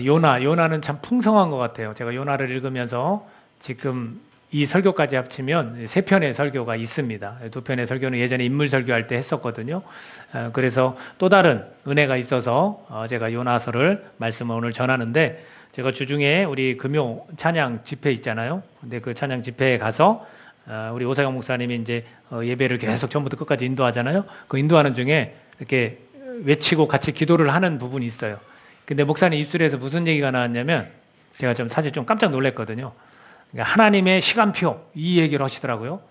요나는 참 풍성한 것 같아요. 제가 요나를 읽으면서 지금 이 설교까지 합치면 세 편의 설교가 있습니다. 두 편의 설교는 예전에 인물 설교할 때 했었거든요. 그래서 또 다른 은혜가 있어서 제가 요나서를 말씀을 오늘 전하는데, 제가 주중에 우리 금요 찬양 집회 있잖아요. 근데 그 찬양 집회에 가서 우리 오사영 목사님이 이제 예배를 계속 처음부터 끝까지 인도하잖아요. 그 인도하는 중에 이렇게 외치고 같이 기도를 하는 부분이 있어요. 근데 목사님 입술에서 무슨 얘기가 나왔냐면, 제가 사실 좀 깜짝 놀랐거든요. 그러니까 하나님의 시간표, 이 얘기를 하시더라고요.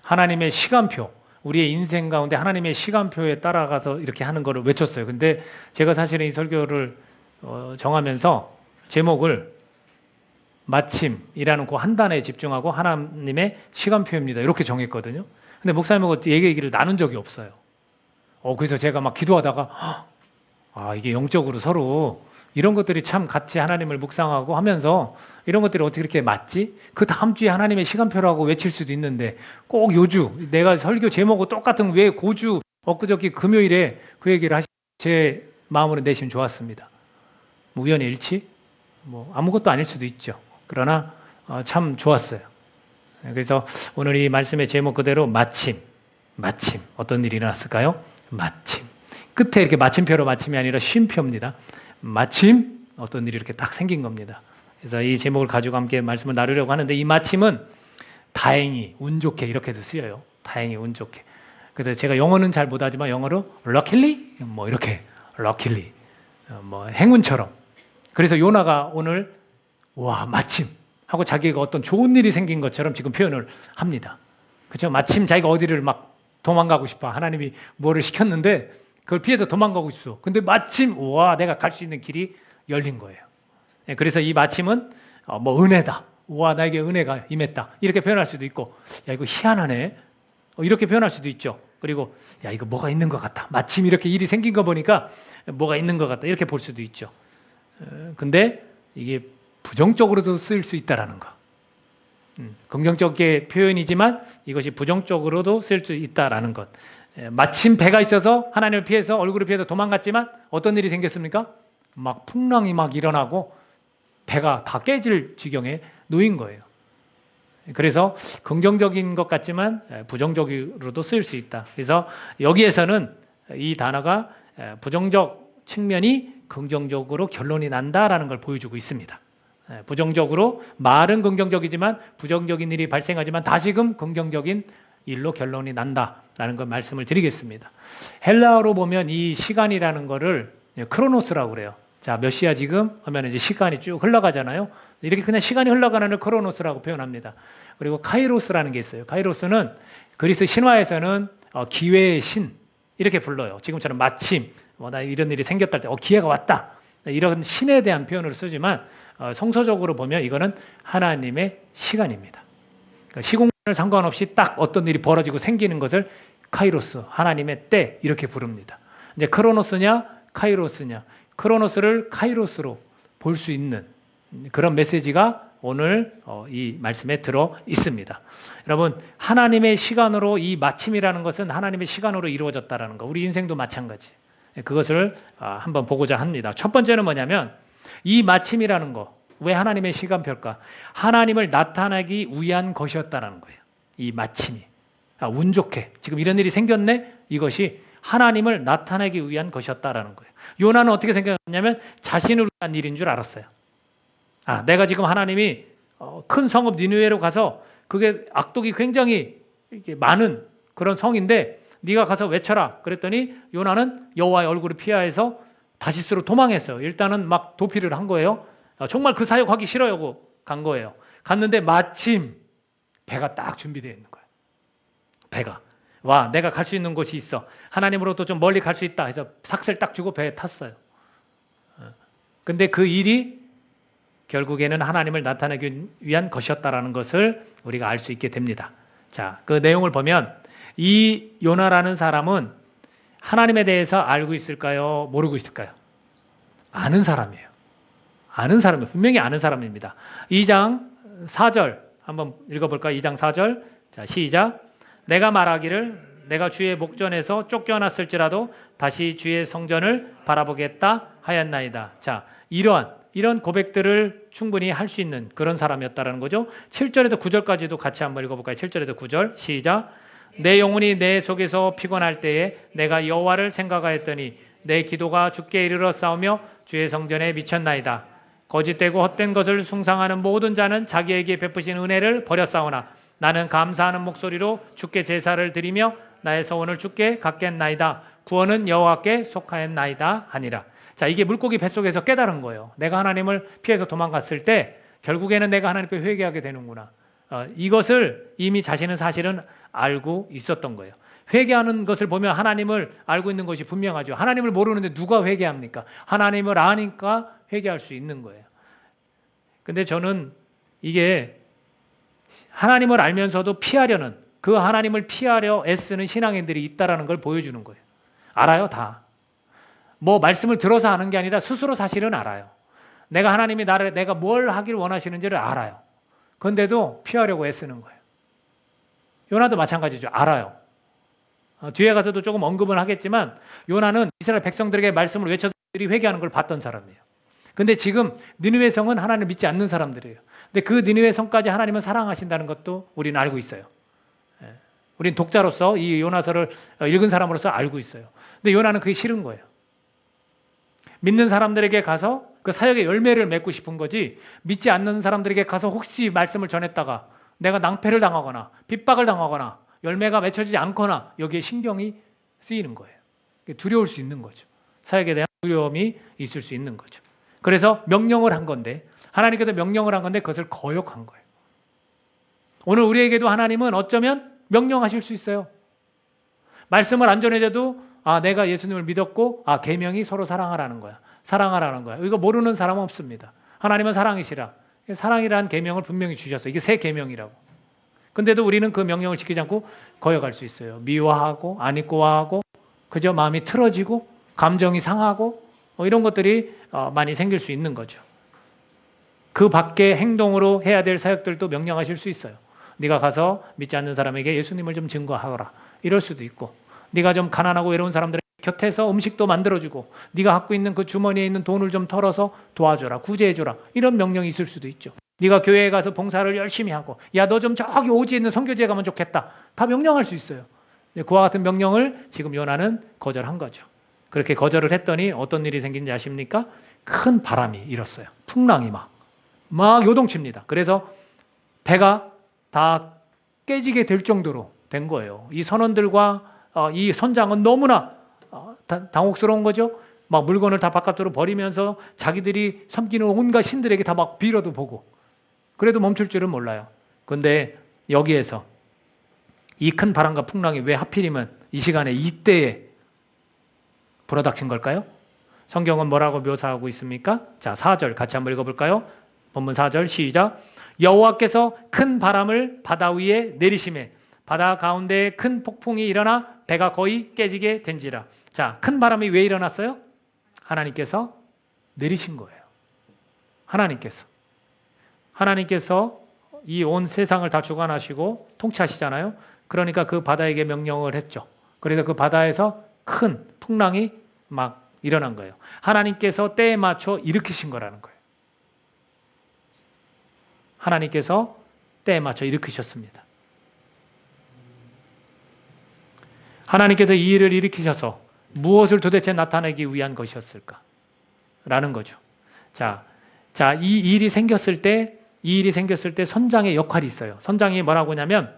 하나님의 시간표, 우리의 인생 가운데 하나님의 시간표에 따라가서 이렇게 하는 거를 외쳤어요. 근데 제가 사실은 이 설교를 정하면서 제목을 마침이라는 그 한 단어에 집중하고 하나님의 시간표입니다, 이렇게 정했거든요. 근데 목사님하고 얘기를 나눈 적이 없어요. 그래서 제가 막 기도하다가 이게 영적으로 서로 이런 것들이 참 같이 하나님을 묵상하고 하면서 이런 것들이 어떻게 이렇게 맞지? 그 다음 주에 하나님의 시간표라고 외칠 수도 있는데 꼭 요주, 내가 설교 제목하고 똑같은 왜 고주 엊그저께 금요일에 그 얘기를 제 마음으로 내시면 좋았습니다. 우연의 일치? 아무것도 아닐 수도 있죠. 그러나 참 좋았어요. 그래서 오늘 이 말씀의 제목 그대로 마침, 어떤 일이 일어났을까요? 마침. 끝에 이렇게 마침표로 마침이 아니라 쉼표입니다. 마침 어떤 일이 이렇게 딱 생긴 겁니다. 그래서 이 제목을 가지고 함께 말씀을 나누려고 하는데, 이 마침은 다행히, 운 좋게 이렇게도 쓰여요. 다행히, 운 좋게. 그래서 제가 영어는 잘 못하지만 영어로 luckily 이렇게 luckily 행운처럼. 그래서 요나가 오늘 마침 하고 자기가 어떤 좋은 일이 생긴 것처럼 지금 표현을 합니다. 그렇죠? 마침 자기가 어디를 막 도망가고 싶어. 하나님이 뭐를 시켰는데 그걸 피해서 도망가고 싶어. 근데 마침 내가 갈 수 있는 길이 열린 거예요. 그래서 이 마침은 은혜다. 나에게 은혜가 임했다. 이렇게 표현할 수도 있고, 이거 희한하네. 이렇게 표현할 수도 있죠. 그리고 이거 뭐가 있는 것 같다. 마침 이렇게 일이 생긴 거 보니까 뭐가 있는 것 같다. 이렇게 볼 수도 있죠. 근데 이게 부정적으로도 쓰일 수 있다라는 거. 긍정적인 표현이지만 이것이 부정적으로도 쓸 수 있다라는 것. 마침 배가 있어서 하나님을 피해서, 얼굴을 피해서 도망갔지만 어떤 일이 생겼습니까? 막 풍랑이 막 일어나고 배가 다 깨질 지경에 놓인 거예요. 그래서 긍정적인 것 같지만 부정적으로도 쓰일 수 있다. 그래서 여기에서는 이 단어가 부정적 측면이 긍정적으로 결론이 난다라는 걸 보여주고 있습니다. 부정적으로, 말은 긍정적이지만 부정적인 일이 발생하지만 다시금 긍정적인 일로 결론이 난다라는 걸 말씀을 드리겠습니다. 헬라어로 보면 이 시간이라는 거를 크로노스라고 그래요. 자, 몇 시야 지금? 하면 이제 시간이 쭉 흘러가잖아요. 이렇게 그냥 시간이 흘러가는 걸 크로노스라고 표현합니다. 그리고 카이로스라는 게 있어요. 카이로스는 그리스 신화에서는 기회의 신 이렇게 불러요. 지금처럼 마침 나 이런 일이 생겼다 할 때 기회가 왔다, 이런 신에 대한 표현을 쓰지만 성서적으로 보면 이거는 하나님의 시간입니다. 그러니까 시공간을 상관없이 딱 어떤 일이 벌어지고 생기는 것을 카이로스, 하나님의 때 이렇게 부릅니다. 이제 크로노스냐 카이로스냐, 크로노스를 카이로스로 볼 수 있는 그런 메시지가 오늘 이 말씀에 들어 있습니다. 여러분, 하나님의 시간으로, 이 마침이라는 것은 하나님의 시간으로 이루어졌다는 거, 우리 인생도 마찬가지. 그것을 한번 보고자 합니다. 첫 번째는 뭐냐면, 이 마침이라는 거, 왜 하나님의 시간표일까? 하나님을 나타내기 위한 것이었다는 거예요. 이 마침이. 운 좋게 지금 이런 일이 생겼네? 이것이 하나님을 나타내기 위한 것이었다라는 거예요. 요나는 어떻게 생각했냐면 자신을 위한 일인 줄 알았어요. 내가 지금 하나님이 큰 성읍 니느웨로 가서, 그게 악독이 굉장히 많은 그런 성인데 네가 가서 외쳐라. 그랬더니 요나는 여호와의 얼굴을 피하여서 다시스로 도망했어요. 일단은 막 도피를 한 거예요. 정말 그 사역하기 싫어요. 간 거예요. 갔는데 마침 배가 딱 준비되어 있는 거예요. 배가. 내가 갈 수 있는 곳이 있어. 하나님으로부터 좀 멀리 갈 수 있다 해서 삭슬 딱 주고 배에 탔어요. 근데 그 일이 결국에는 하나님을 나타내기 위한 것이었다라는 것을 우리가 알 수 있게 됩니다. 자, 그 내용을 보면 이 요나라는 사람은 하나님에 대해서 알고 있을까요? 모르고 있을까요? 아는 사람이에요. 분명히 아는 사람입니다. 2장 4절 한번 읽어볼까요? 2장 4절. 자, 시작. 내가 말하기를 내가 주의 목전에서 쫓겨났을지라도 다시 주의 성전을 바라보겠다 하였나이다. 자, 이러한 이런 고백들을 충분히 할 수 있는 그런 사람이었다라는 거죠. 7절에서 9절까지도 같이 한번 읽어볼까요? 7절에서 9절 시작. 내 영혼이 내 속에서 피곤할 때에 내가 여호와를 생각하였더니 내 기도가 주께 이르러 싸우며 주의 성전에 미쳤나이다. 거짓되고 헛된 것을 숭상하는 모든 자는 자기에게 베푸신 은혜를 버렸사오나 나는 감사하는 목소리로 주께 제사를 드리며 나의 소원을 주께 갖겠나이다. 구원은 여호와께 속하였나이다 하니라. 자, 이게 물고기 뱃속에서 깨달은 거예요. 내가 하나님을 피해서 도망갔을 때 결국에는 내가 하나님께 회개하게 되는구나. 이것을 이미 자신은 사실은 알고 있었던 거예요. 회개하는 것을 보면 하나님을 알고 있는 것이 분명하죠. 하나님을 모르는데 누가 회개합니까? 하나님을 아니까 회개할 수 있는 거예요. 근데 저는 이게 하나님을 알면서도 피하려는, 그 하나님을 피하려 애쓰는 신앙인들이 있다라는 걸 보여주는 거예요. 알아요, 다. 뭐 말씀을 들어서 아는 게 아니라 스스로 사실은 알아요. 내가 하나님이 내가 뭘 하길 원하시는지를 알아요. 그런데도 피하려고 애쓰는 거예요. 요나도 마찬가지죠. 알아요. 뒤에 가서도 조금 언급을 하겠지만 요나는 이스라엘 백성들에게 말씀을 외쳐서 회개하는 걸 봤던 사람이에요. 근데 지금 니느웨 성은 하나님을 믿지 않는 사람들이에요. 근데 그 니느웨 성까지 하나님은 사랑하신다는 것도 우리는 알고 있어요. 우린 독자로서 이 요나서를 읽은 사람으로서 알고 있어요. 근데 요나는 그게 싫은 거예요. 믿는 사람들에게 가서 그 사역의 열매를 맺고 싶은 거지, 믿지 않는 사람들에게 가서 혹시 말씀을 전했다가 내가 낭패를 당하거나 핍박을 당하거나 열매가 맺혀지지 않거나 여기에 신경이 쓰이는 거예요. 두려울 수 있는 거죠. 사역에 대한 두려움이 있을 수 있는 거죠. 그래서 명령을 한 건데, 하나님께서 명령을 한 건데 그것을 거역한 거예요. 오늘 우리에게도 하나님은 어쩌면 명령하실 수 있어요. 말씀을 안 전해줘도 내가 예수님을 믿었고 계명이 서로 사랑하라는 거야. 사랑하라는 거야. 이거 모르는 사람은 없습니다. 하나님은 사랑이시라. 사랑이라는 계명을 분명히 주셨어요. 이게 새 계명이라고. 근데도 우리는 그 명령을 지키지 않고 거역할 수 있어요. 미워하고 안익고하고 그저 마음이 틀어지고 감정이 상하고 이런 것들이 많이 생길 수 있는 거죠. 그 밖에 행동으로 해야 될 사역들도 명령하실 수 있어요. 네가 가서 믿지 않는 사람에게 예수님을 좀 증거하거라. 이럴 수도 있고, 네가 좀 가난하고 외로운 사람들 곁에서 음식도 만들어주고 네가 갖고 있는 그 주머니에 있는 돈을 좀 털어서 도와줘라, 구제해줘라, 이런 명령이 있을 수도 있죠. 네가 교회에 가서 봉사를 열심히 하고, 야 너 좀 저기 오지에 있는 선교지에 가면 좋겠다, 다 명령할 수 있어요. 그와 같은 명령을 지금 요나는 거절한 거죠. 그렇게 거절을 했더니 어떤 일이 생긴지 아십니까? 큰 바람이 일었어요. 풍랑이 막 요동칩니다. 그래서 배가 다 깨지게 될 정도로 된 거예요. 이 선원들과 이 선장은 너무나 당혹스러운 거죠. 막 물건을 다 바깥으로 버리면서 자기들이 섬기는 온갖 신들에게 다 막 빌어도 보고, 그래도 멈출 줄은 몰라요. 그런데 여기에서 이 큰 바람과 풍랑이 왜 하필이면 이 시간에 이때에 불어닥친 걸까요? 성경은 뭐라고 묘사하고 있습니까? 자, 4절 같이 한번 읽어볼까요? 본문 4절 시작. 여호와께서 큰 바람을 바다 위에 내리심에 바다 가운데 큰 폭풍이 일어나 배가 거의 깨지게 된지라. 자, 큰 바람이 왜 일어났어요? 하나님께서 내리신 거예요. 하나님께서 이 온 세상을 다 주관하시고 통치하시잖아요. 그러니까 그 바다에게 명령을 했죠. 그래서 그 바다에서 큰 풍랑이 막 일어난 거예요. 하나님께서 때에 맞춰 일으키신 거라는 거예요. 하나님께서 때에 맞춰 일으키셨습니다. 하나님께서 이 일을 일으키셔서 무엇을 도대체 나타내기 위한 것이었을까? 라는 거죠. 자, 이 일이 생겼을 때 선장의 역할이 있어요. 선장이 뭐라고 하냐면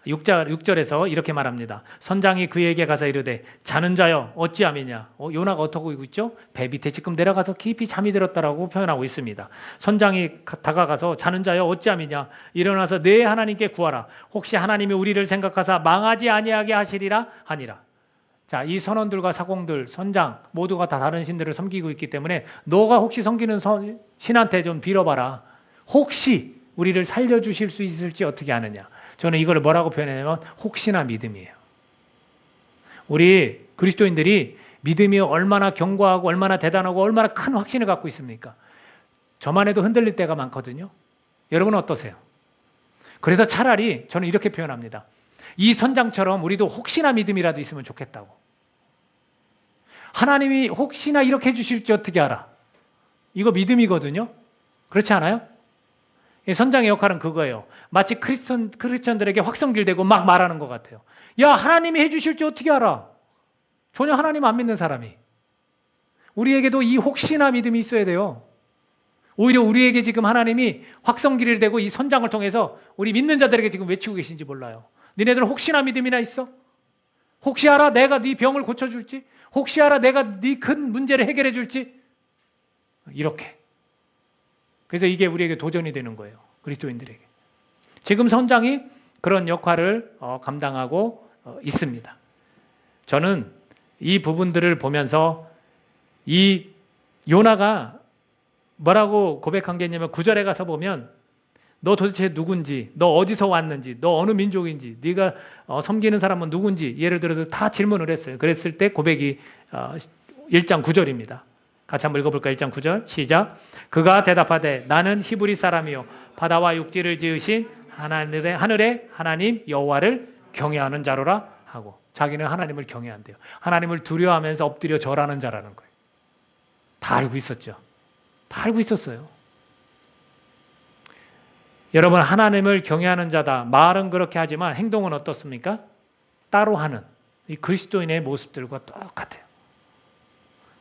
6절에서 이렇게 말합니다. 선장이 그에게 가서 이르되 자는 자여 어찌함이냐. 요나가 어떻게 하고 있죠? 배 밑에 지금 내려가서 깊이 잠이 들었다라고 표현하고 있습니다. 선장이 다가가서 자는 자여 어찌함이냐. 일어나서 내 하나님께 구하라. 혹시 하나님이 우리를 생각하사 망하지 아니하게 하시리라 하니라. 자, 이 선원들과 사공들, 선장 모두가 다 다른 신들을 섬기고 있기 때문에 너가 혹시 섬기는 신한테 좀 빌어봐라. 혹시 우리를 살려주실 수 있을지 어떻게 아느냐. 저는 이걸 뭐라고 표현하냐면 혹시나 믿음이에요. 우리 그리스도인들이 믿음이 얼마나 견고하고 얼마나 대단하고 얼마나 큰 확신을 갖고 있습니까? 저만 해도 흔들릴 때가 많거든요. 여러분은 어떠세요? 그래서 차라리 저는 이렇게 표현합니다. 이 선장처럼 우리도 혹시나 믿음이라도 있으면 좋겠다고. 하나님이 혹시나 이렇게 해주실지 어떻게 알아? 이거 믿음이거든요. 그렇지 않아요? 이 선장의 역할은 그거예요. 마치 크리스천들에게 확성기되고 막 말하는 것 같아요. 야, 하나님이 해주실지 어떻게 알아? 전혀 하나님 안 믿는 사람이. 우리에게도 이 혹시나 믿음이 있어야 돼요. 오히려 우리에게 지금 하나님이 확성기를 대고 이 선장을 통해서 우리 믿는 자들에게 지금 외치고 계신지 몰라요. 니네들 혹시나 믿음이나 있어? 혹시 알아? 내가 네 병을 고쳐줄지? 혹시 알아? 내가 네 큰 문제를 해결해 줄지? 이렇게. 그래서 이게 우리에게 도전이 되는 거예요. 그리스도인들에게. 지금 선장이 그런 역할을 감당하고 있습니다. 저는 이 부분들을 보면서 이 요나가 뭐라고 고백한 게 있냐면 9절에 가서 보면 너 도대체 누군지, 너 어디서 왔는지, 너 어느 민족인지, 네가 섬기는 사람은 누군지 예를 들어서 다 질문을 했어요. 그랬을 때 고백이 1장 9절입니다. 같이 한번 읽어볼까요? 1장 9절 시작. 그가 대답하되 나는 히브리 사람이요 바다와 육지를 지으신 하늘의 하나님 여호와를 경외하는 자로라 하고, 자기는 하나님을 경외한대요. 하나님을 두려워하면서 엎드려 절하는 자라는 거예요. 다 알고 있었죠. 다 알고 있었어요. 여러분, 하나님을 경외하는 자다. 말은 그렇게 하지만 행동은 어떻습니까? 따로 하는 이 그리스도인의 모습들과 똑같아요.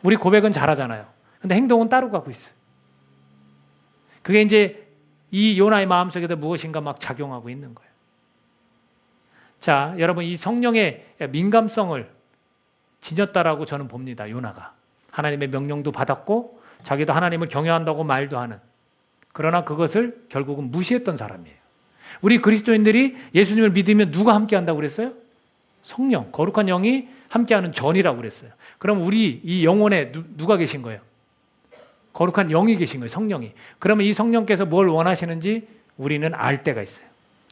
우리 고백은 잘하잖아요. 근데 행동은 따로 가고 있어요. 그게 이제 이 요나의 마음속에도 무엇인가 막 작용하고 있는 거예요. 자, 여러분, 이 성령의 민감성을 지녔다라고 저는 봅니다. 요나가. 하나님의 명령도 받았고 자기도 하나님을 경외한다고 말도 하는, 그러나 그것을 결국은 무시했던 사람이에요. 우리 그리스도인들이 예수님을 믿으면 누가 함께한다고 그랬어요? 성령, 거룩한 영이 함께하는 전이라고 그랬어요. 그럼 우리 이 영혼에 누가 계신 거예요? 거룩한 영이 계신 거예요. 성령이. 그러면 이 성령께서 뭘 원하시는지 우리는 알 때가 있어요.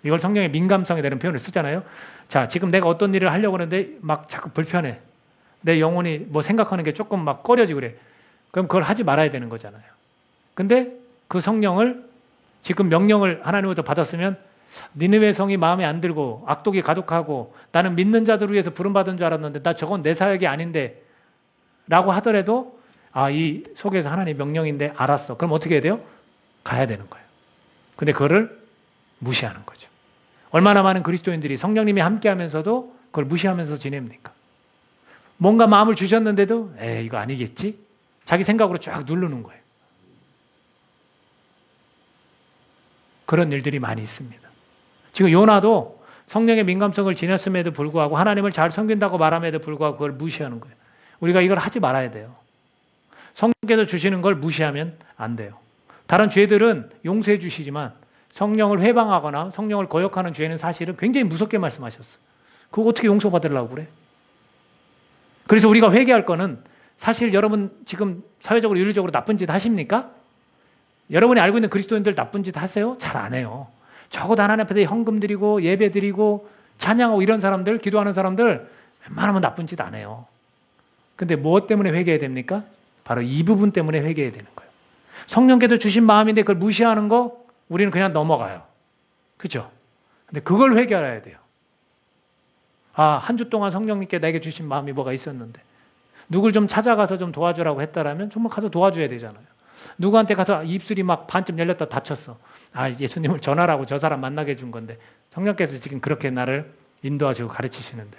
이걸 성령의 민감성에 대한 표현을 쓰잖아요. 자, 지금 내가 어떤 일을 하려고 하는데 막 자꾸 불편해. 내 영혼이 뭐 생각하는 게 조금 막 꺼려지고 그래. 그럼 그걸 하지 말아야 되는 거잖아요. 근데 그 성령을 지금 명령을 하나님으로부터 받았으면 니느웨 성이 마음에 안 들고 악독이 가득하고 나는 믿는 자들을 위해서 부름받은 줄 알았는데 나 저건 내 사역이 아닌데 라고 하더라도 이 속에서 하나님의 명령인데 알았어. 그럼 어떻게 해야 돼요? 가야 되는 거예요. 근데 그거를 무시하는 거죠. 얼마나 많은 그리스도인들이 성령님이 함께하면서도 그걸 무시하면서 지냅니까? 뭔가 마음을 주셨는데도 이거 아니겠지? 자기 생각으로 쫙 누르는 거예요. 그런 일들이 많이 있습니다. 지금 요나도 성령의 민감성을 지녔음에도 불구하고 하나님을 잘 섬긴다고 말함에도 불구하고 그걸 무시하는 거예요. 우리가 이걸 하지 말아야 돼요. 성령께서 주시는 걸 무시하면 안 돼요. 다른 죄들은 용서해 주시지만 성령을 회방하거나 성령을 거역하는 죄는 사실은 굉장히 무섭게 말씀하셨어요. 그거 어떻게 용서받으려고 그래? 그래서 우리가 회개할 거는, 사실 여러분 지금 사회적으로 윤리적으로 나쁜 짓 하십니까? 여러분이 알고 있는 그리스도인들 나쁜 짓 하세요? 잘 안 해요. 적어도 하나님 앞에 헌금 드리고 예배 드리고 찬양하고 이런 사람들, 기도하는 사람들 웬만하면 나쁜 짓 안 해요. 근데 무엇 때문에 회개해야 됩니까? 바로 이 부분 때문에 회개해야 되는 거예요. 성령께서 주신 마음인데 그걸 무시하는 거 우리는 그냥 넘어가요. 그죠? 근데 그걸 회개해야 돼요. 한 주 동안 성령님께 내게 주신 마음이 뭐가 있었는데 누굴 좀 찾아가서 좀 도와주라고 했다라면 정말 가서 도와줘야 되잖아요. 누구한테 가서 입술이 막 반쯤 열렸다 닫혔어. 예수님을 전하라고 저 사람 만나게 해준 건데 성령께서 지금 그렇게 나를 인도하시고 가르치시는데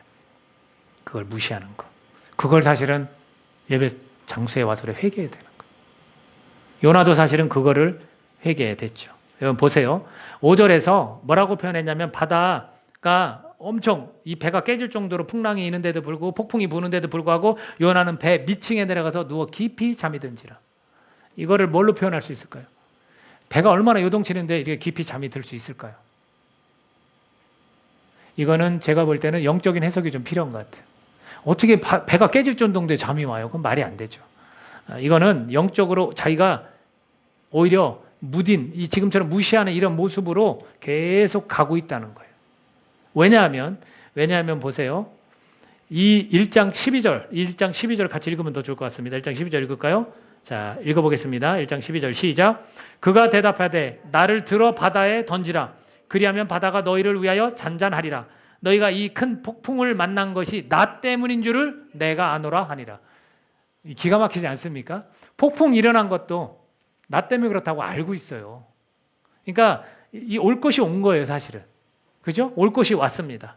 그걸 무시하는 거. 그걸 사실은 예배 장소에 와서 회개해야 되는 거. 요나도 사실은 그거를 회개해야 됐죠. 여러분 보세요. 5절에서 뭐라고 표현했냐면 바다가 엄청 이 배가 깨질 정도로 풍랑이 있는데도 불구하고 폭풍이 부는데도 불구하고 요나는 배 밑층에 내려가서 누워 깊이 잠이 든지라. 이거를 뭘로 표현할 수 있을까요? 배가 얼마나 요동치는데 이렇게 깊이 잠이 들 수 있을까요? 이거는 제가 볼 때는 영적인 해석이 좀 필요한 것 같아요. 어떻게 배가 깨질 정도인데 잠이 와요? 그건 말이 안 되죠. 이거는 영적으로 자기가 오히려 무딘, 이 지금처럼 무시하는 이런 모습으로 계속 가고 있다는 거예요. 왜냐하면 보세요. 이 1장 12절 같이 읽으면 더 좋을 것 같습니다. 1장 12절 읽을까요? 자, 읽어보겠습니다. 1장 12절 시작. 그가 대답하되 나를 들어 바다에 던지라. 그리하면 바다가 너희를 위하여 잔잔하리라. 너희가 이 큰 폭풍을 만난 것이 나 때문인 줄을 내가 아노라 하니라. 기가 막히지 않습니까? 폭풍 일어난 것도 나 때문에 그렇다고 알고 있어요. 그러니까 이 올 것이 온 거예요, 사실은. 그죠? 올 것이 왔습니다.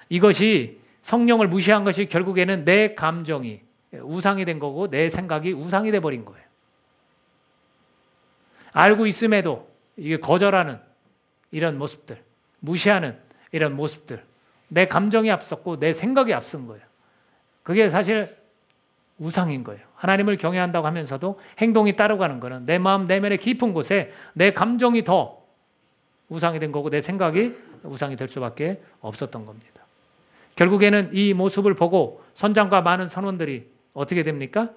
이것이 성령을 무시한 것이 결국에는 내 감정이 우상이 된 거고 내 생각이 우상이 돼 버린 거예요. 알고 있음에도 이게 거절하는 이런 모습들, 무시하는 이런 모습들, 내 감정이 앞섰고 내 생각이 앞선 거예요. 그게 사실 우상인 거예요. 하나님을 경외한다고 하면서도 행동이 따라가는 거는 내 마음 내면의 깊은 곳에 내 감정이 더 우상이 된 거고 내 생각이 우상이 될 수밖에 없었던 겁니다. 결국에는 이 모습을 보고 선장과 많은 선원들이 어떻게 됩니까?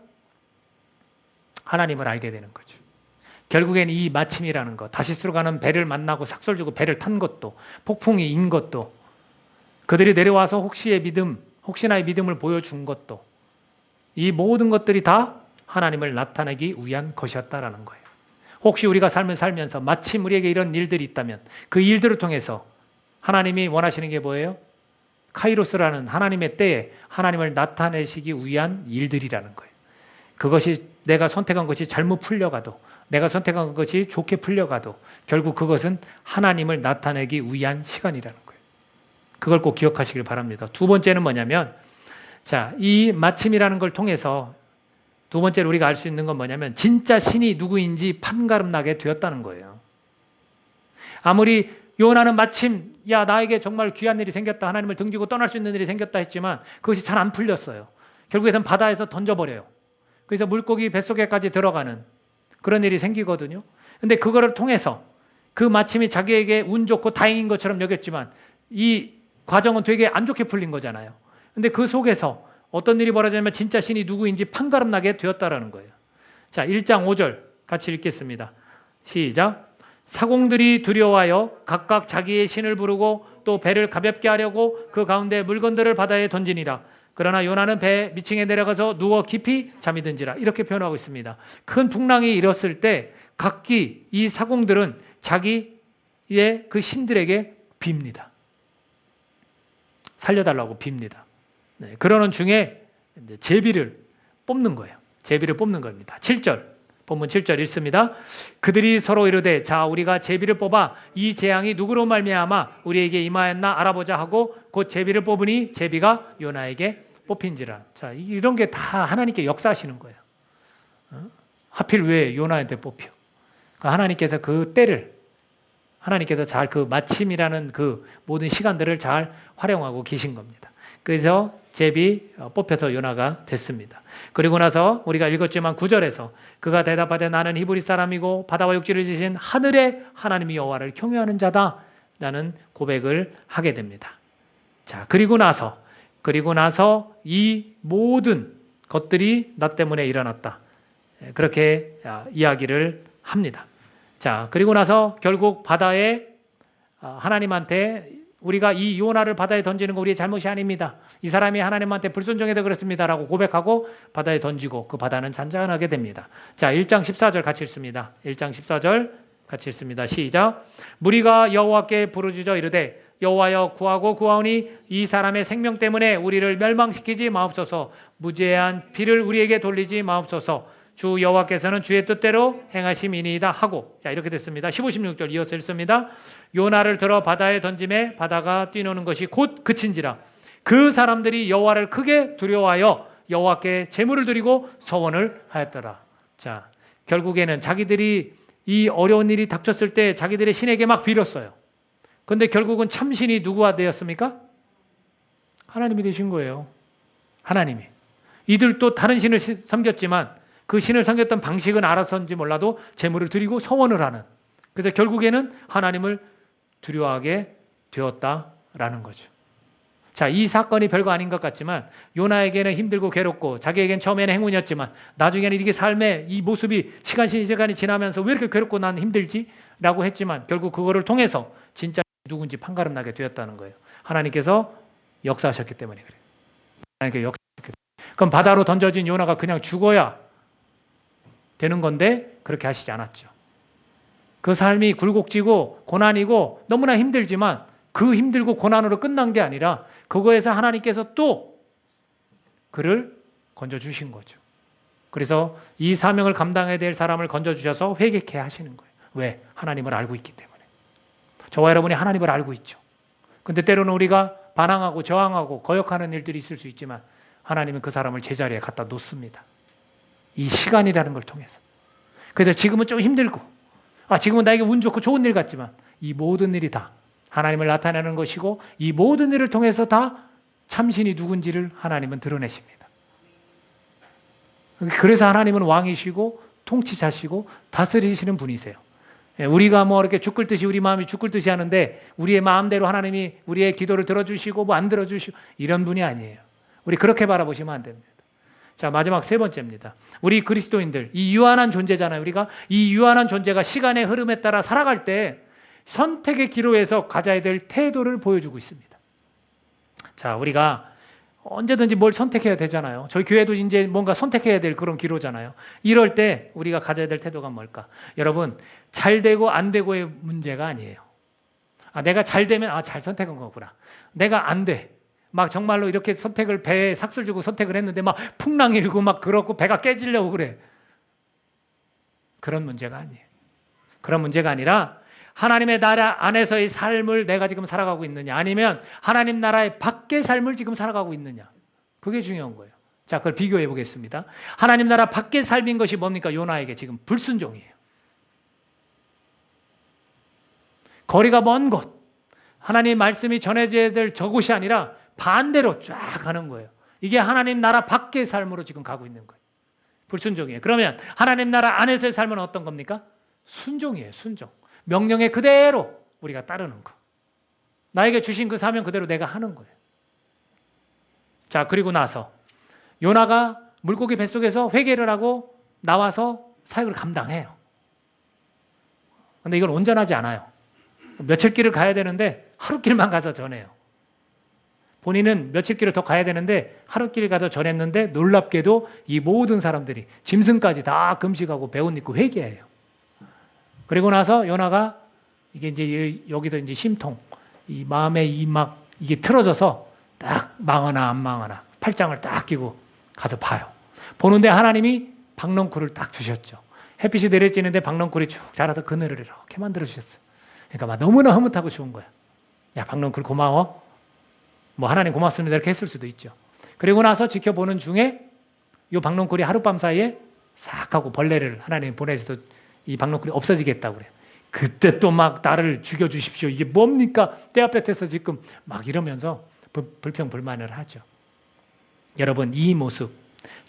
하나님을 알게 되는 거죠. 결국엔 이 마침이라는 것, 다시스로 가는 배를 만나고 삭설 주고 배를 탄 것도, 폭풍이 인 것도, 그들이 내려와서 혹시나의 믿음을 보여준 것도, 이 모든 것들이 다 하나님을 나타내기 위한 것이었다라는 거예요. 혹시 우리가 삶을 살면서 마침 우리에게 이런 일들이 있다면 그 일들을 통해서 하나님이 원하시는 게 뭐예요? 카이로스라는 하나님의 때에 하나님을 나타내시기 위한 일들이라는 거예요. 그것이 내가 선택한 것이 잘못 풀려가도, 내가 선택한 것이 좋게 풀려가도 결국 그것은 하나님을 나타내기 위한 시간이라는 거예요. 그걸 꼭 기억하시길 바랍니다. 두 번째는 뭐냐면, 자, 이 마침이라는 걸 통해서 두 번째로 우리가 알 수 있는 건 뭐냐면 진짜 신이 누구인지 판가름나게 되었다는 거예요. 아무리 요나는 마침 야 나에게 정말 귀한 일이 생겼다, 하나님을 등지고 떠날 수 있는 일이 생겼다 했지만 그것이 잘 안 풀렸어요. 결국에는 바다에서 던져버려요. 그래서 물고기 뱃속에까지 들어가는 그런 일이 생기거든요. 근데 그거를 통해서 그 마침이 자기에게 운 좋고 다행인 것처럼 여겼지만 이 과정은 되게 안 좋게 풀린 거잖아요. 근데 그 속에서 어떤 일이 벌어지냐면 진짜 신이 누구인지 판가름나게 되었다라는 거예요. 자, 1장 5절 같이 읽겠습니다. 시작. 사공들이 두려워하여 각각 자기의 신을 부르고 또 배를 가볍게 하려고 그 가운데 물건들을 바다에 던지니라. 그러나 요나는 배 밑층에 내려가서 누워 깊이 잠이 든지라. 이렇게 표현하고 있습니다. 큰 풍랑이 일었을 때 각기 이 사공들은 자기의 그 신들에게 빕니다. 살려달라고 빕니다. 네, 그러는 중에 이제 제비를 뽑는 거예요. 제비를 뽑는 겁니다. 7절, 본문 7절 읽습니다. 그들이 서로 이르되 자 우리가 제비를 뽑아 이 재앙이 누구로 말미암아 우리에게 임하였나 알아보자 하고 곧 제비를 뽑으니 제비가 요나에게 뽑힌지라. 자, 이런 게 다 하나님께 역사하시는 거예요. 하필 왜 요나한테 뽑혀? 그러니까 하나님께서 그 때를 하나님께서 잘 그 마침이라는 그 모든 시간들을 잘 활용하고 계신 겁니다. 그래서 제비 뽑혀서 요나가 됐습니다. 그리고 나서 우리가 읽었지만 9절에서 그가 대답하되 나는 히브리 사람이고 바다와 육지를 지신 하늘의 하나님 여호와를 경외하는 자다라는 고백을 하게 됩니다. 자, 그리고 나서 이 모든 것들이 나 때문에 일어났다. 그렇게 이야기를 합니다. 자, 그리고 나서 결국 바다에 하나님한테 우리가 이 요나를 바다에 던지는 거 우리의 잘못이 아닙니다. 이 사람이 하나님한테 불순종해서 그렇습니다라고 고백하고 바다에 던지고 그 바다는 잔잔하게 됩니다. 자, 1장 14절 같이 읽습니다. 1장 14절 같이 읽습니다. 시작. 무리가 여호와께 부르짖어 이르되 여호와여 구하고 구하오니 이 사람의 생명 때문에 우리를 멸망시키지 마옵소서. 무죄한 피를 우리에게 돌리지 마옵소서. 주 여호와께서는 주의 뜻대로 행하심이니이다 하고, 자 이렇게 됐습니다. 15, 16절 이어서 읽습니다. 요나를 들어 바다에 던짐에 바다가 뛰노는 것이 곧 그친지라. 그 사람들이 여호와를 크게 두려워하여 여호와께 제물을 드리고 서원을 하였더라. 자, 결국에는 자기들이 이 어려운 일이 닥쳤을 때 자기들의 신에게 막 빌었어요. 그런데 결국은 참신이 누구가 되었습니까? 하나님이 되신 거예요. 하나님이. 이들도 다른 신을 섬겼지만 그 신을 섬겼던 방식은 알아서인지 몰라도 제물을 드리고 서원을 하는. 그래서 결국에는 하나님을 두려워하게 되었다라는 거죠. 자, 이 사건이 별거 아닌 것 같지만 요나에게는 힘들고 괴롭고 자기에겐 처음에는 행운이었지만 나중에는 이게 삶의 이 모습이 시간이 지나면서 왜 이렇게 괴롭고 난 힘들지? 라고 했지만 결국 그거를 통해서 진짜 누군지 판가름 나게 되었다는 거예요. 하나님께서 역사하셨기 때문에 그래요. 하나님께서 역사하셨기 때문에. 그럼 바다로 던져진 요나가 그냥 죽어야 되는 건데 그렇게 하시지 않았죠. 그 삶이 굴곡지고 고난이고 너무나 힘들지만 그 힘들고 고난으로 끝난 게 아니라 그거에서 하나님께서 또 그를 건져주신 거죠. 그래서 이 사명을 감당해야 될 사람을 건져주셔서 회개케 하시는 거예요. 왜? 하나님을 알고 있기 때문에. 저와 여러분이 하나님을 알고 있죠. 근데 때로는 우리가 반항하고 저항하고 거역하는 일들이 있을 수 있지만 하나님은 그 사람을 제자리에 갖다 놓습니다. 이 시간이라는 걸 통해서. 그래서 지금은 좀 힘들고 지금은 나에게 운 좋고 좋은 일 같지만 이 모든 일이 다 하나님을 나타내는 것이고 이 모든 일을 통해서 다 참신이 누군지를 하나님은 드러내십니다. 그래서 하나님은 왕이시고 통치자시고 다스리시는 분이세요. 우리가 뭐 이렇게 죽을 듯이 우리 마음이 죽을 듯이 하는데 우리의 마음대로 하나님이 우리의 기도를 들어주시고 뭐 안 들어주시고 이런 분이 아니에요. 우리 그렇게 바라보시면 안 됩니다. 자, 마지막 세 번째입니다. 우리 그리스도인들, 이 유한한 존재잖아요. 우리가 이 유한한 존재가 시간의 흐름에 따라 살아갈 때 선택의 기로에서 가져야 될 태도를 보여주고 있습니다. 자, 우리가 언제든지 뭘 선택해야 되잖아요. 저희 교회도 이제 뭔가 선택해야 될 그런 기로잖아요. 이럴 때 우리가 가져야 될 태도가 뭘까? 여러분, 잘 되고 안 되고의 문제가 아니에요. 내가 잘 되면 잘 선택한 거구나. 내가 안 돼. 막 정말로 이렇게 선택을 배에 삭슬 주고 선택을 했는데 막 풍랑 일고 막 그렇고 배가 깨지려고 그래. 그런 문제가 아니에요. 그런 문제가 아니라 하나님의 나라 안에서의 삶을 내가 지금 살아가고 있느냐 아니면 하나님 나라의 밖의 삶을 지금 살아가고 있느냐. 그게 중요한 거예요. 자, 그걸 비교해 보겠습니다. 하나님 나라 밖의 삶인 것이 뭡니까? 요나에게 지금 불순종이에요. 거리가 먼 곳, 하나님 말씀이 전해져야 될 저곳이 아니라 반대로 쫙 가는 거예요. 이게 하나님 나라 밖의 삶으로 지금 가고 있는 거예요. 불순종이에요. 그러면 하나님 나라 안에서의 삶은 어떤 겁니까? 순종이에요. 순종. 명령에 그대로 우리가 따르는 거. 나에게 주신 그 사명 그대로 내가 하는 거예요. 자, 그리고 나서 요나가 물고기 뱃속에서 회개를 하고 나와서 사역을 감당해요. 근데 이건 온전하지 않아요. 며칠 길을 가야 되는데 하루 길만 가서 전해요. 본인은 며칠 길을 더 가야 되는데 하루 길 가서 전했는데 놀랍게도 이 모든 사람들이 짐승까지 다 금식하고 배옷 입고 회개해요. 그리고 나서 요나가 이게 이제 여기서 이제 심통, 이 마음에 이게 틀어져서 딱 망하나 안 망하나 팔짱을 딱 끼고 가서 봐요. 보는데 하나님이 박넝쿨을 딱 주셨죠. 햇빛이 내려지는데 박넝쿨이 쭉 자라서 그늘을 이렇게 만들어 주셨어요. 그러니까 막 너무나 흐뭇하고 좋은 거야. 야, 박넝쿨 고마워. 뭐 하나님 고맙습니다 이렇게 했을 수도 있죠. 그리고 나서 지켜보는 중에 이 박넝쿨이 하룻밤 사이에 싹 하고 벌레를 하나님 보내셔서 이 박넝쿨이 없어지겠다고 그래요. 그때 또 막 나를 죽여주십시오. 이게 뭡니까? 때 앞에 태서 지금 막 이러면서 불평불만을 하죠. 여러분, 이 모습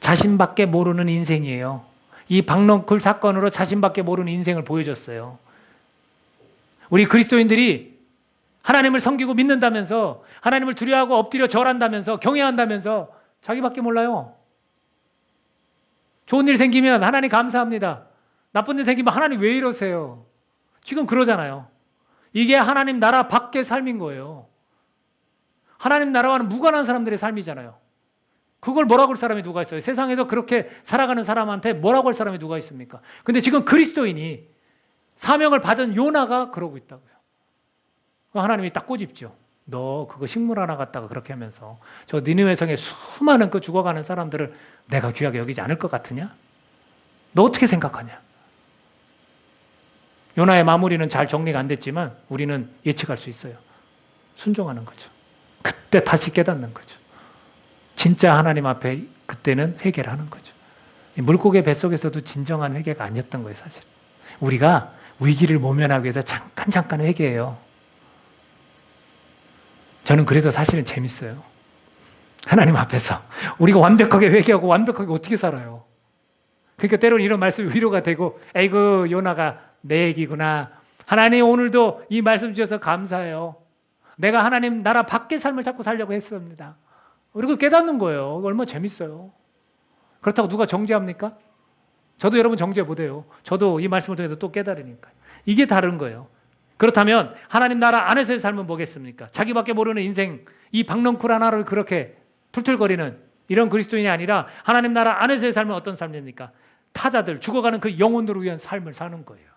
자신밖에 모르는 인생이에요. 이 박넝쿨 사건으로 자신밖에 모르는 인생을 보여줬어요. 우리 그리스도인들이 하나님을 섬기고 믿는다면서 하나님을 두려워하고 엎드려 절한다면서 경외한다면서 자기밖에 몰라요. 좋은 일 생기면 하나님 감사합니다. 나쁜 일 생기면 하나님 왜 이러세요? 지금 그러잖아요. 이게 하나님 나라 밖의 삶인 거예요. 하나님 나라와는 무관한 사람들의 삶이잖아요. 그걸 뭐라고 할 사람이 누가 있어요? 세상에서 그렇게 살아가는 사람한테 뭐라고 할 사람이 누가 있습니까? 근데 지금 그리스도인이 사명을 받은 요나가 그러고 있다고요. 하나님이 딱 꼬집죠. 너 그거 식물 하나 갖다가 그렇게 하면서 저 니느웨 성에 수많은 그 죽어가는 사람들을 내가 귀하게 여기지 않을 것 같으냐? 너 어떻게 생각하냐? 요나의 마무리는 잘 정리가 안 됐지만 우리는 예측할 수 있어요. 순종하는 거죠. 그때 다시 깨닫는 거죠. 진짜 하나님 앞에 그때는 회개를 하는 거죠. 물고기 뱃속에서도 진정한 회개가 아니었던 거예요, 사실. 우리가 위기를 모면하기 위해서 잠깐 회개해요. 저는 그래서 사실은 재밌어요. 하나님 앞에서 우리가 완벽하게 회개하고 완벽하게 어떻게 살아요? 그러니까 때로는 이런 말씀이 위로가 되고 에이그 요나가 내 얘기구나. 하나님 오늘도 이 말씀 주셔서 감사해요. 내가 하나님 나라 밖의 삶을 자꾸 살려고 했습니다. 그리고 깨닫는 거예요. 얼마나 재밌어요. 그렇다고 누가 정죄합니까? 저도 여러분 정죄 못해요. 저도 이 말씀을 통해서 또 깨달으니까. 이게 다른 거예요. 그렇다면 하나님 나라 안에서의 삶은 뭐겠습니까? 자기밖에 모르는 인생, 이 박넝쿨 하나를 그렇게 툴툴거리는 이런 그리스도인이 아니라 하나님 나라 안에서의 삶은 어떤 삶입니까? 타자들, 죽어가는 그 영혼들을 위한 삶을 사는 거예요.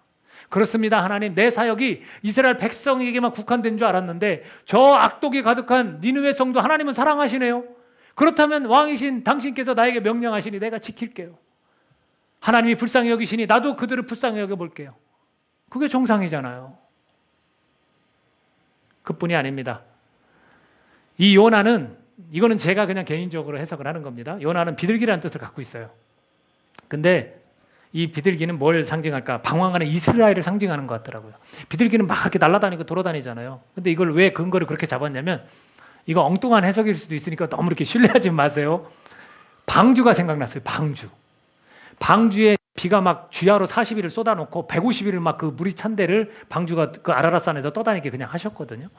그렇습니다. 하나님, 내 사역이 이스라엘 백성에게만 국한된 줄 알았는데 저 악독이 가득한 니느웨 성도 하나님은 사랑하시네요. 그렇다면 왕이신 당신께서 나에게 명령하시니 내가 지킬게요. 하나님이 불쌍히 여기시니 나도 그들을 불쌍히 여겨볼게요. 그게 정상이잖아요. 그뿐이 아닙니다. 이 요나는, 이거는 제가 그냥 개인적으로 해석을 하는 겁니다. 요나는 비둘기라는 뜻을 갖고 있어요. 근데 이 비둘기는 뭘 상징할까? 방황하는 이스라엘을 상징하는 것 같더라고요. 비둘기는 막 이렇게 날아다니고 돌아다니잖아요. 근데 이걸 왜 근거를 그렇게 잡았냐면, 이거 엉뚱한 해석일 수도 있으니까 너무 이렇게 신뢰하지 마세요. 방주가 생각났어요. 방주에 비가 막 주야로 40일을 쏟아놓고 150일을 막 그 물이 찬 데를 방주가 그 아라랏산에서 떠다니게 그냥 하셨거든요.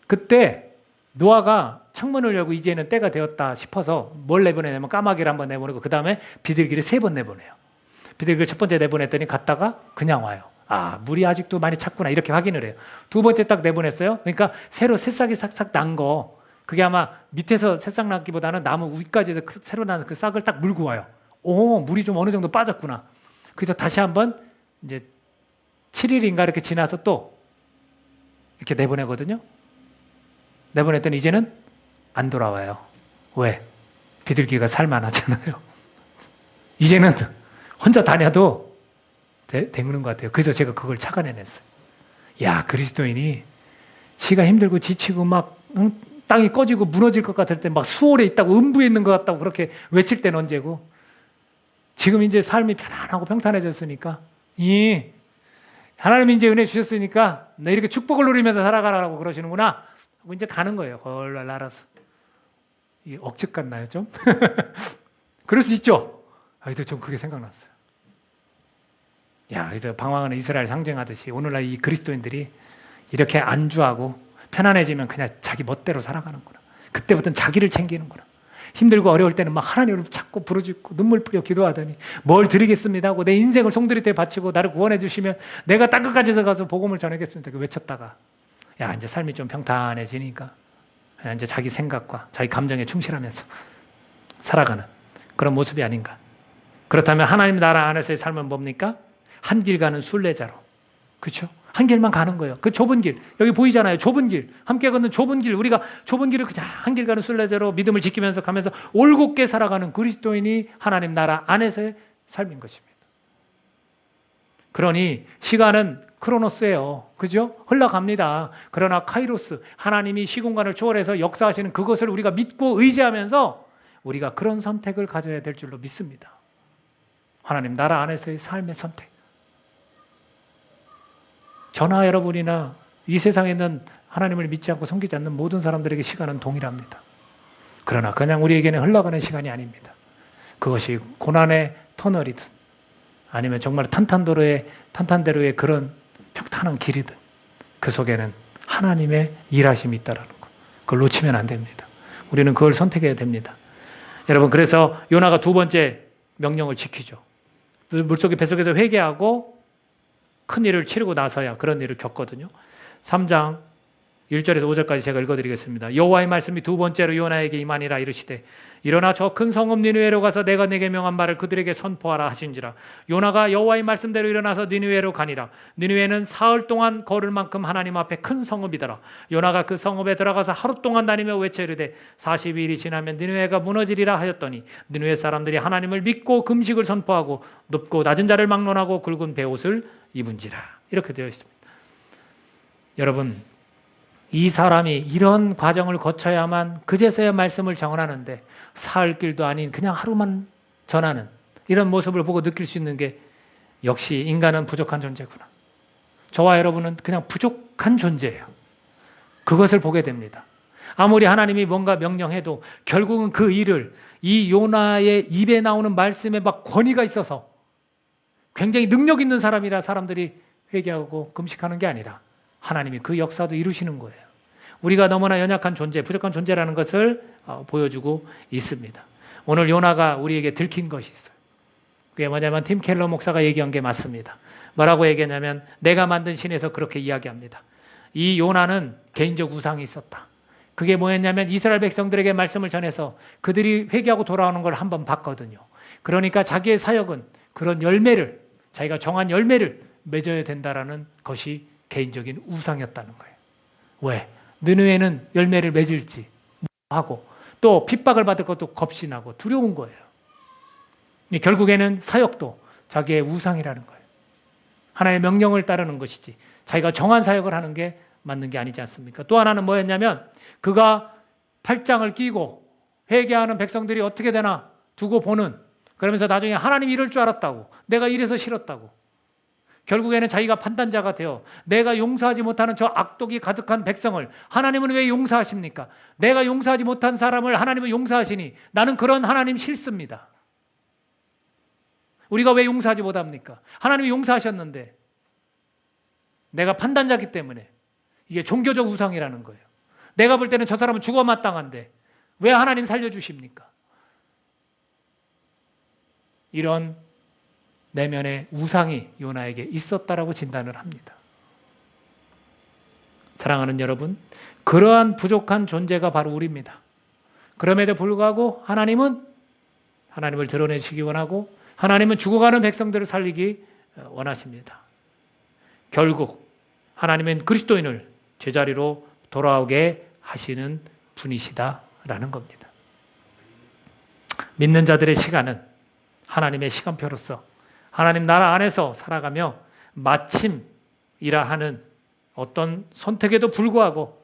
그때 노아가 창문을 열고 이제는 때가 되었다 싶어서 뭘 내보내냐면 까마귀를 한번 내보내고 그 다음에 비둘기를 3번 내보내요. 비둘기를 첫 번째 내보냈더니 갔다가 그냥 와요. 아, 물이 아직도 많이 찼구나 이렇게 확인을 해요. 두 번째 딱 내보냈어요. 그러니까 새로 새싹이 싹싹 난 거, 그게 아마 밑에서 새싹 났기보다는 나무 위까지 새로 난 그 싹을 딱 물고 와요. 오, 물이 좀 어느 정도 빠졌구나. 그래서 다시 한번 이제 7일인가 이렇게 지나서 또 이렇게 내보내거든요. 내보냈더니 이제는 안 돌아와요. 왜? 비둘기가 살만하잖아요. 이제는 혼자 다녀도 되는 것 같아요. 그래서 제가 그걸 착안해냈어요. 야, 그리스도인이 지가 힘들고 지치고 막 땅이 꺼지고 무너질 것 같을 때 막 수월에 있다고 음부에 있는 것 같다고 그렇게 외칠 때는 언제고, 지금 이제 삶이 편안하고 평탄해졌으니까, 하나님이 이제 은혜 주셨으니까 너 이렇게 축복을 누리면서 살아가라고 그러시는구나 하고 이제 가는 거예요. 헐 알아서. 이 억측 같나요 좀? 그럴 수 있죠. 그래도 좀 그게 생각났어요. 야, 그래서 방황하는 이스라엘 상징하듯이 오늘날 이 그리스도인들이 이렇게 안주하고 편안해지면 그냥 자기 멋대로 살아가는구나. 그때부터는 자기를 챙기는구나. 힘들고 어려울 때는 막 하나님을 찾고 부르짖고 눈물 뿌려 기도하더니 뭘 드리겠습니다 하고 내 인생을 송두리째 바치고 나를 구원해 주시면 내가 땅끝까지 가서 복음을 전하겠습니다. 외쳤다가 야, 이제 삶이 좀 평탄해지니까 이제 자기 생각과 자기 감정에 충실하면서 살아가는 그런 모습이 아닌가. 그렇다면 하나님 나라 안에서의 삶은 뭡니까? 한 길 가는 순례자로. 그렇죠? 한 길만 가는 거예요. 그 좁은 길. 여기 보이잖아요. 좁은 길. 함께 걷는 좁은 길. 우리가 좁은 길을 그냥 한 길 가는 순례자로 믿음을 지키면서 가면서 올곧게 살아가는 그리스도인이 하나님 나라 안에서의 삶인 것입니다. 그러니 시간은 크로노스예요. 그죠? 흘러갑니다. 그러나 카이로스, 하나님이 시공간을 초월해서 역사하시는 그것을 우리가 믿고 의지하면서 우리가 그런 선택을 가져야 될 줄로 믿습니다. 하나님 나라 안에서의 삶의 선택. 저나 여러분이나 이 세상에 있는 하나님을 믿지 않고 섬기지 않는 모든 사람들에게 시간은 동일합니다. 그러나 그냥 우리에게는 흘러가는 시간이 아닙니다. 그것이 고난의 터널이든 아니면 정말 탄탄대로의 그런 평탄한 길이든 그 속에는 하나님의 일하심이 있다라는 것. 그걸 놓치면 안 됩니다. 우리는 그걸 선택해야 됩니다. 여러분, 그래서 요나가 두 번째 명령을 지키죠. 물속에 뱃속에서 회개하고 큰 일을 치르고 나서야 그런 일을 겪거든요. 3장 1절에서 5절까지 제가 읽어드리겠습니다. 여호와의 말씀이 두 번째로 요나에게 임하니라. 이르시되 일어나 저 큰 성읍 니느웨로 가서 내가 내게 명한 말을 그들에게 선포하라 하신지라. 요나가 여호와의 말씀대로 일어나서 니느웨로 가니라. 니느웨는 사흘 동안 걸을 만큼 하나님 앞에 큰 성읍이더라. 요나가 그 성읍에 들어가서 하루 동안 다니며 외쳐 이르되 40일이 지나면 니느웨가 무너지리라 하였더니 니느웨 사람들이 하나님을 믿고 금식을 선포하고 높고 낮은 자를 막론하고 굵은 베옷을 입은지라. 이렇게 되어 있습니다. 여러분, 이 사람이 이런 과정을 거쳐야만 그제서야 말씀을 전하는데 사흘 길도 아닌 그냥 하루만 전하는 이런 모습을 보고 느낄 수 있는 게 역시 인간은 부족한 존재구나. 저와 여러분은 그냥 부족한 존재예요. 그것을 보게 됩니다. 아무리 하나님이 뭔가 명령해도 결국은 그 일을 이 요나의 입에 나오는 말씀에 막 권위가 있어서 굉장히 능력 있는 사람이라 사람들이 회개하고 금식하는 게 아니라 하나님이 그 역사도 이루시는 거예요. 우리가 너무나 연약한 존재, 부족한 존재라는 것을 보여주고 있습니다. 오늘 요나가 우리에게 들킨 것이 있어요. 그게 뭐냐면 팀 켈러 목사가 얘기한 게 맞습니다. 뭐라고 얘기했냐면 내가 만든 신에서 그렇게 이야기합니다. 이 요나는 개인적 우상이 있었다. 그게 뭐였냐면 이스라엘 백성들에게 말씀을 전해서 그들이 회개하고 돌아오는 걸 한번 봤거든요. 그러니까 자기의 사역은 그런 열매를, 자기가 정한 열매를 맺어야 된다라는 것이 개인적인 우상이었다는 거예요. 왜? 느느웨는 열매를 맺을지 하고 또 핍박을 받을 것도 겁이 나고 두려운 거예요. 결국에는 사역도 자기의 우상이라는 거예요. 하나님의 명령을 따르는 것이지 자기가 정한 사역을 하는 게 맞는 게 아니지 않습니까? 또 하나는 뭐였냐면 그가 팔짱을 끼고 회개하는 백성들이 어떻게 되나 두고 보는, 그러면서 나중에 하나님이 이럴 줄 알았다고, 내가 이래서 싫었다고, 결국에는 자기가 판단자가 되어 내가 용서하지 못하는 저 악독이 가득한 백성을 하나님은 왜 용서하십니까? 내가 용서하지 못한 사람을 하나님은 용서하시니 나는 그런 하나님 싫습니다. 우리가 왜 용서하지 못합니까? 하나님이 용서하셨는데 내가 판단자기 때문에. 이게 종교적 우상이라는 거예요. 내가 볼 때는 저 사람은 죽어 마땅한데 왜 하나님 살려주십니까? 이런 내면의 우상이 요나에게 있었다라고 진단을 합니다. 사랑하는 여러분, 그러한 부족한 존재가 바로 우리입니다. 그럼에도 불구하고 하나님은 하나님을 드러내시기 원하고 하나님은 죽어가는 백성들을 살리기 원하십니다. 결국 하나님은 그리스도인을 제자리로 돌아오게 하시는 분이시다라는 겁니다. 믿는 자들의 시간은 하나님의 시간표로서 하나님 나라 안에서 살아가며 마침이라 하는 어떤 선택에도 불구하고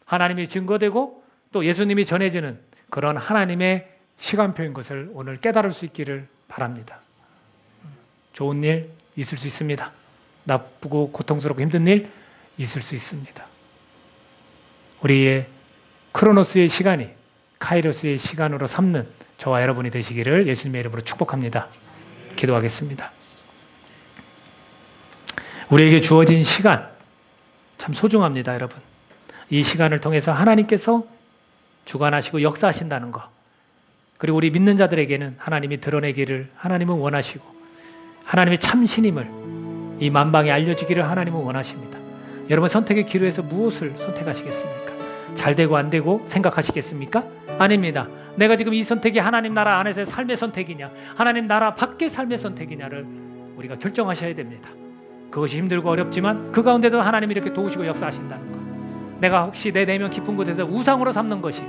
하나님이 증거되고 또 예수님이 전해지는 그런 하나님의 시간표인 것을 오늘 깨달을 수 있기를 바랍니다. 좋은 일 있을 수 있습니다. 나쁘고 고통스럽고 힘든 일 있을 수 있습니다. 우리의 크로노스의 시간이 카이로스의 시간으로 삼는 저와 여러분이 되시기를 예수님의 이름으로 축복합니다. 기도하겠습니다. 우리에게 주어진 시간 참 소중합니다, 여러분. 이 시간을 통해서 하나님께서 주관하시고 역사하신다는 것, 그리고 우리 믿는 자들에게는 하나님이 드러내기를 하나님은 원하시고 하나님의 참신임을 이 만방에 알려지기를 하나님은 원하십니다. 여러분 선택의 기로에서 무엇을 선택하시겠습니까? 잘 되고 안 되고 생각하시겠습니까? 아닙니다. 내가 지금 이 선택이 하나님 나라 안에서의 삶의 선택이냐 하나님 나라 밖의 삶의 선택이냐를 우리가 결정하셔야 됩니다. 그것이 힘들고 어렵지만 그 가운데도 하나님이 이렇게 도우시고 역사하신다는 것, 내가 혹시 내 내면 깊은 곳에서 우상으로 삼는 것이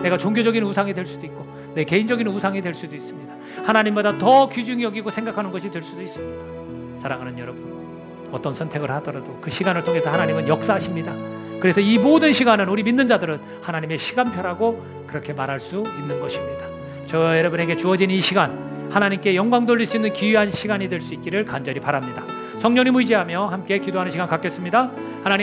내가 종교적인 우상이 될 수도 있고 내 개인적인 우상이 될 수도 있습니다. 하나님보다 더 귀중히 여기고 생각하는 것이 될 수도 있습니다. 사랑하는 여러분, 어떤 선택을 하더라도 그 시간을 통해서 하나님은 역사하십니다. 그래서 이 모든 시간은 우리 믿는 자들은 하나님의 시간표라고 그렇게 말할 수 있는 것입니다. 저 여러분에게 주어진 이 시간 하나님께 영광 돌릴 수 있는 귀한 시간이 될 수 있기를 간절히 바랍니다. 성령님 의지하며 함께 기도하는 시간 갖겠습니다. 하나님